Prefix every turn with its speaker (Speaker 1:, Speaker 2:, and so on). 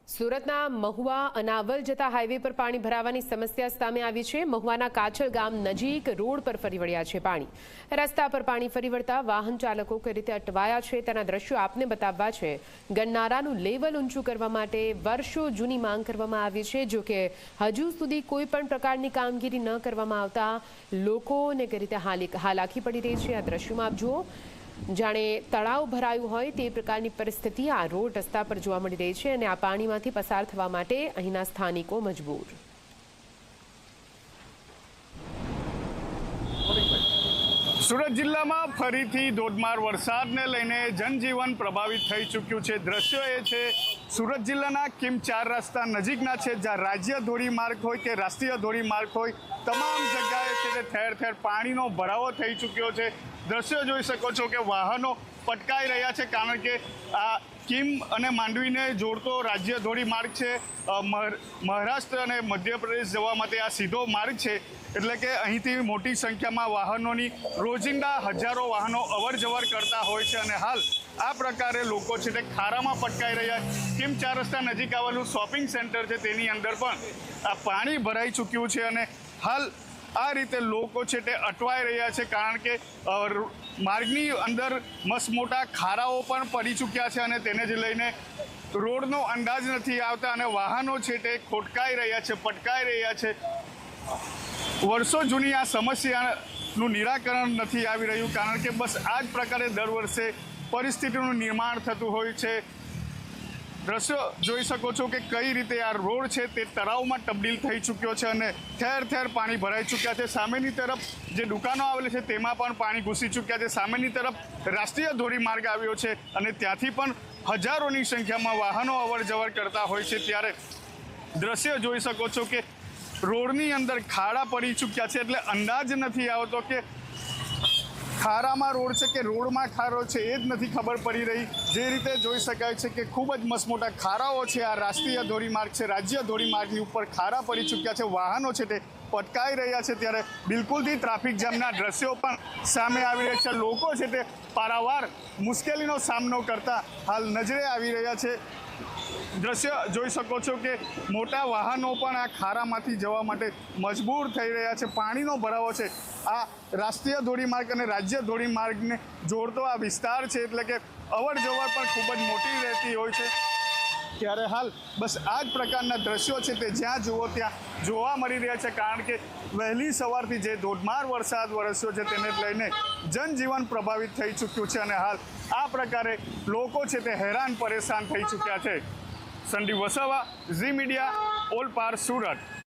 Speaker 1: સુરતના મહુવા અનાવલ જતા હાઈવે પર પાણી ભરાવાની સમસ્યા સામે આવી છે। મહુવાના કાછલ ગામ નજીક રોડ પર ફરી વળ્યા છે પાણી। રસ્તા પર પાણી ફરી વળતા વાહન ચાલકો કઈ રીતે અટવાયા છે તેના દ્રશ્યો આપને બતાવવા છે। ગન્નારાનું લેવલ ઊંચું કરવા માટે વર્ષો જૂની માંગ કરવામાં આવી છે, જો કે હજુ સુધી કોઈ પણ પ્રકારની કામગીરી ન કરવામાં આવતા લોકોને કઈ રીતે હાલાકી પડી રહી છે। આ દ્રશ્યોમાં આપ જુઓ, જાણે તળાવ ભરાયું હોય તે પ્રકારની પરિસ્થિતિ આ રોડ રસ્તા પર જોવા મળી રહી છે અને આ પાણીમાંથી પસાર થવા માટે અહીંના સ્થાનિકો મજબૂર।
Speaker 2: સુરત જિલ્લામાં ફરીથી ધોધમાર વરસાદને લઈને જનજીવન પ્રભાવિત થઈ ચૂક્યું છે। દ્રશ્યો એ છે સુરત જિલ્લાના કિમ 4 રસ્તા નજીકના છે, જ્યાં રાજ્ય ધોરીમાર્ગ હોય કે રાષ્ટ્રીય ધોરીમાર્ગ હોય, તમામ જગ્યાએ છે તે ઠેર ઠેર પાણીનો ભરાવો થઈ ચૂક્યો છે। દ્રશ્યો જોઈ શકો છો કે વાહનો પટકાઈ રહ્યા છે, કારણ કે આ કિમ અને માંડવીને જોડતો રાજ્ય ધોરીમાર્ગ છે। મહારાષ્ટ્ર અને મધ્યપ્રદેશ જવા માટે આ સીધો માર્ગ છે, એટલે કે અહીંથી મોટી સંખ્યામાં વાહનોની રોજિંદા હજારો વાહનો અવર જવર કરતા હોય છે અને હાલ આ પ્રકારે લોકો છે તે ખારામાં પટકાઈ રહ્યા છે। કિમ 4 રસ્તા નજીક આવેલું શોપિંગ સેન્ટર છે, તેની અંદર પણ આ પાણી ભરાઈ ચૂક્યું છે અને હાલ આ રીતે લોકો છે તે અટવાઈ રહ્યા છે, કારણ કે માર્ગની અંદર મસ્ત મોટા ખારાઓ પણ પડી ચૂક્યા છે અને તેને જ લઈને રોડનો અંદાજ નથી આવતા અને વાહનો છે તે ખોટકાઈ રહ્યા છે, પટકાઈ રહ્યા છે। વર્ષો જૂની આ સમસ્યાનું નિરાકરણ નથી આવી રહ્યું, કારણ કે બસ આ જ પ્રકારે દર વર્ષે પરિસ્થિતિનું નિર્માણ થતું હોય છે। દ્રશ્યો જોઈ શકો છો કે કઈ રીતે આ રોડ છે તે તળાવમાં તબદીલ થઈ ચૂક્યો છે અને ઠેર ઠેર પાણી ભરાઈ ચૂક્યા છે। સામેની તરફ જે દુકાનો આવેલી છે તેમાં પણ પાણી ઘૂસી ચૂક્યા છે। સામેની તરફ રાષ્ટ્રીય ધોરીમાર્ગ આવ્યો છે અને ત્યાંથી પણ હજારોની સંખ્યામાં વાહનો અવર જવર કરતા હોય છે, ત્યારે દ્રશ્ય જોઈ શકો છો કે રોડની અંદર ખાડા પડી ચૂક્યા છે, એટલે અંદાજ નથી આવતો કે ખારામાં રોડ છે કે રોડમાં ખારો છે એ જ નથી ખબર પડી રહી। જે રીતે જોઈ શકાય છે કે ખૂબ જ મસ્ત મોટા ખારાઓ છે। આ રાષ્ટ્રીય ધોરીમાર્ગ છે, રાજ્ય ધોરીમાર્ગની ઉપર ખારા પડી ચૂક્યા છે, વાહનો છે તે પટકાઈ રહ્યા છે, ત્યારે બિલકુલથી ટ્રાફિક જામના દ્રશ્યો પણ સામે આવી રહ્યા છે। લોકો છે તે પારાવાર મુશ્કેલીનો સામનો કરતા હાલ નજરે આવી રહ્યા છે। દ્રશ્ય જોઈ શકો છો કે મોટા વાહનો પણ આ ખારામાંથી જવા માટે મજબૂર થઈ રહ્યા છે। પાણીનો ભરાવો છે, આ રાષ્ટ્રીય ધોરીમાર્ગ અને રાજ્ય ધોરીમાર્ગને જોડતો આ વિસ્તાર છે, એટલે કે અવર જવર પણ ખૂબ જ મોટી રહેતી હોય છે, ત્યારે હાલ બસ આ જ પ્રકારના દ્રશ્યો છે તે જ્યાં જુઓ ત્યાં જોવા મળી રહ્યા છે, કારણ કે વહેલી સવારથી જે ધોધમાર વરસાદ વરસ્યો છે તેને લઈને જનજીવન પ્રભાવિત થઈ ચૂક્યું છે અને હાલ આ પ્રકારે લોકો છે તે હેરાન પરેશાન થઈ ચૂક્યા છે। સંદીપ વસાવા, ઝી મીડિયા, ઓલપાડ, સુરત।